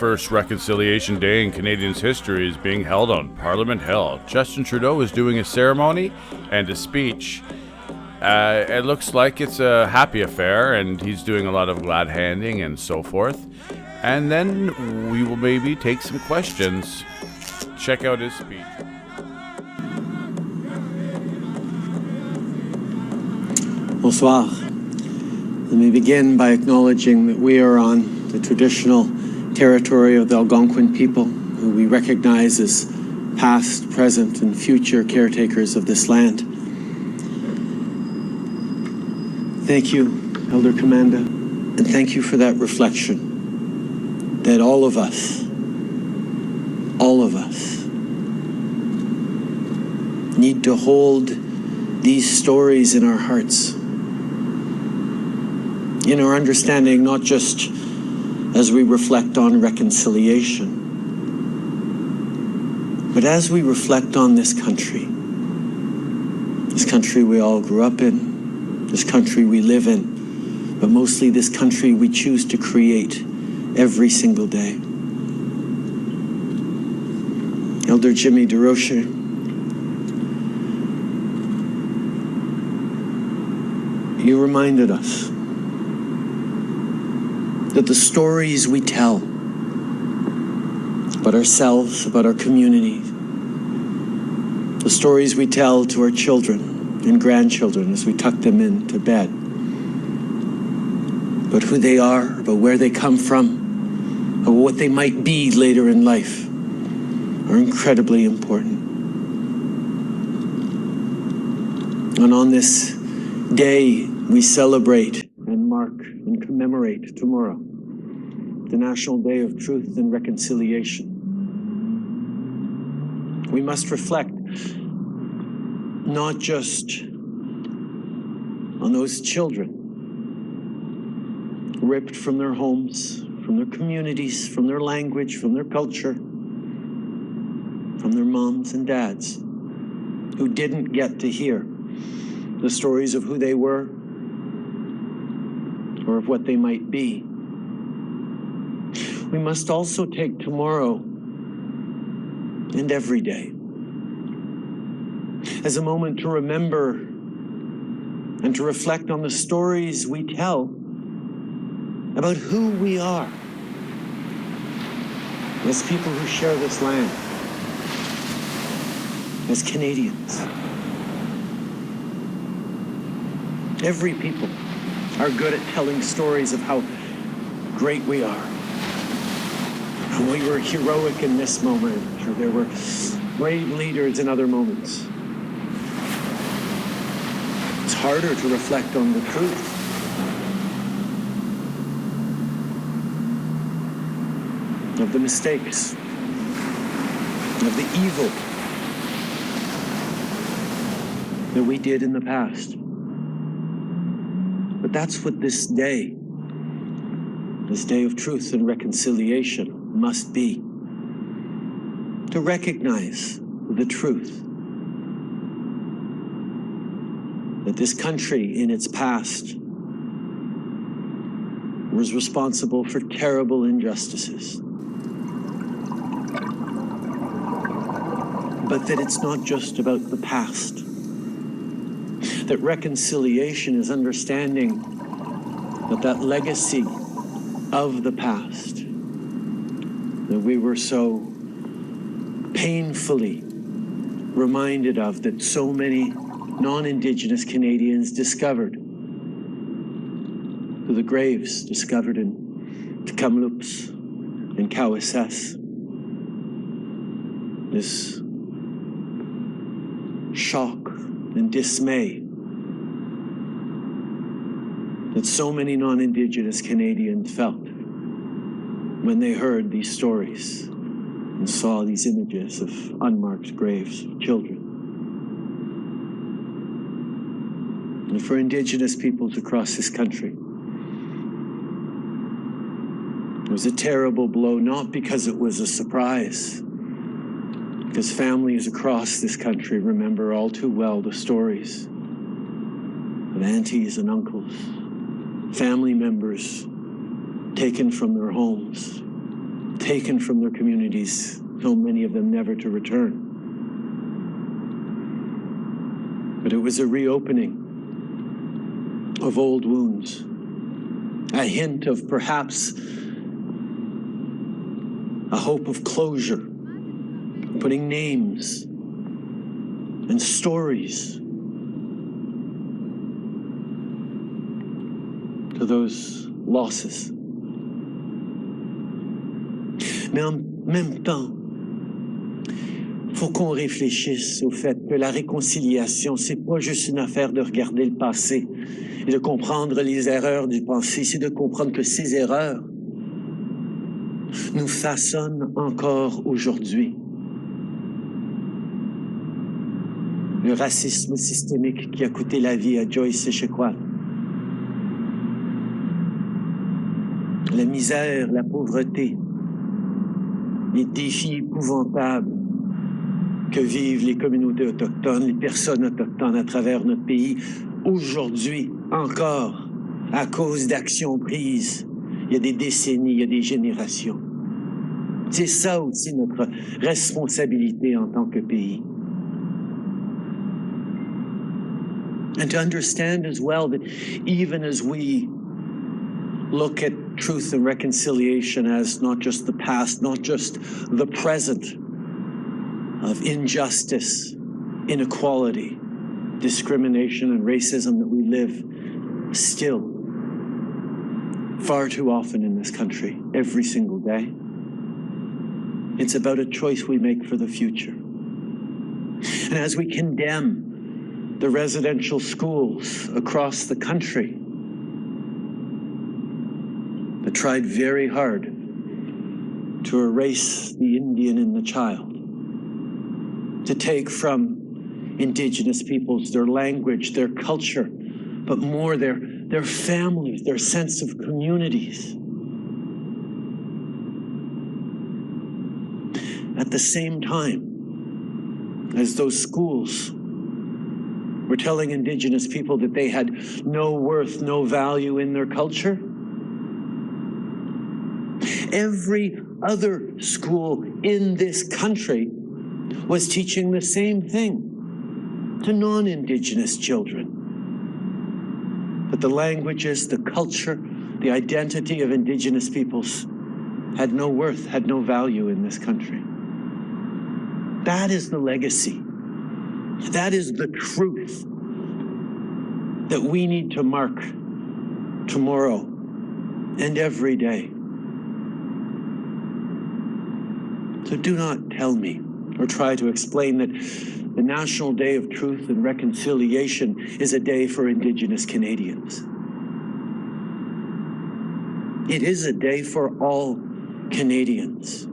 first Reconciliation Day in Canadians' history is being held on Parliament Hill. Justin Trudeau is doing a ceremony and a speech. It looks like it's a happy affair, and he's doing a lot of glad handing and so forth. And then we will maybe take some questions. Check out his speech. Bonsoir. Let me begin by acknowledging that we are on the traditional territory of the Algonquin people, who we recognize as past, present, and future caretakers of this land. Thank you, Elder Commanda, and thank you for that reflection that all of us need to hold these stories in our hearts, in our understanding, not just as we reflect on reconciliation, but as we reflect on this country we all grew up in, this country we live in, but mostly this country we choose to create every single day. Elder Jimmy DeRocher, you reminded us that the stories we tell about ourselves, about our community, the stories we tell to our children and grandchildren as we tuck them into bed, about who they are, about where they come from, about what they might be later in life, are incredibly important. And on this day, we celebrate and mark and commemorate tomorrow, the National Day of Truth and Reconciliation. We must reflect not just on those children ripped from their homes, from their communities, from their language, from their culture, from their moms and dads, who didn't get to hear the stories of who they were or of what they might be. We must also take tomorrow and every day as a moment to remember and to reflect on the stories we tell about who we are as people who share this land, as Canadians. Every people are good at telling stories of how great we are. And we were heroic in this moment, or there were brave leaders in other moments. It's harder to reflect on the truth. Of the mistakes, of the evil that we did in the past. But that's what this day of truth and reconciliation must be. To recognize the truth that this country in its past was responsible for terrible injustices. But that it's not just about the past. That reconciliation is understanding that legacy of the past that we were so painfully reminded of, that so many non-Indigenous Canadians discovered through the graves discovered in Kamloops and Cowassess. This shock and dismay that so many non-Indigenous Canadians felt when they heard these stories and saw these images of unmarked graves of children. And for Indigenous peoples across this country, it was a terrible blow, not because it was a surprise, because families across this country remember all too well the stories of aunties and uncles, family members taken from their homes, taken from their communities, so many of them never to return. But it was a reopening of old wounds, a hint of perhaps a hope of closure, putting names and stories to those losses. Mais en même temps, faut qu'on réfléchisse au fait que la réconciliation, c'est pas juste une affaire de regarder le passé et de comprendre les erreurs du passé, c'est de comprendre que ces erreurs nous façonnent encore aujourd'hui. Le racisme systémique qui a coûté la vie à Joyce Echequat, la misère, la pauvreté, les défis épouvantables que vivent les communautés autochtones, les personnes autochtones à travers notre pays, aujourd'hui encore, à cause d'actions prises, il y a des décennies, il y a des générations. C'est ça aussi notre responsabilité en tant que pays. And to understand as well that even as we look at truth and reconciliation as not just the past, not just the present of injustice, inequality, discrimination, and racism that we live still far too often in this country, every single day. It's about a choice we make for the future. And as we condemn the residential schools across the country that tried very hard to erase the Indian in the child, to take from Indigenous peoples their language, their culture, but more their families, their sense of communities. At the same time as those schools were telling Indigenous people that they had no worth, no value in their culture, every other school in this country was teaching the same thing to non-Indigenous children. That the languages, the culture, the identity of Indigenous peoples had no worth, had no value in this country. That is the legacy. That is the truth that we need to mark tomorrow and every day. So do not tell me or try to explain that the National Day of Truth and Reconciliation is a day for Indigenous Canadians. It is a day for all Canadians.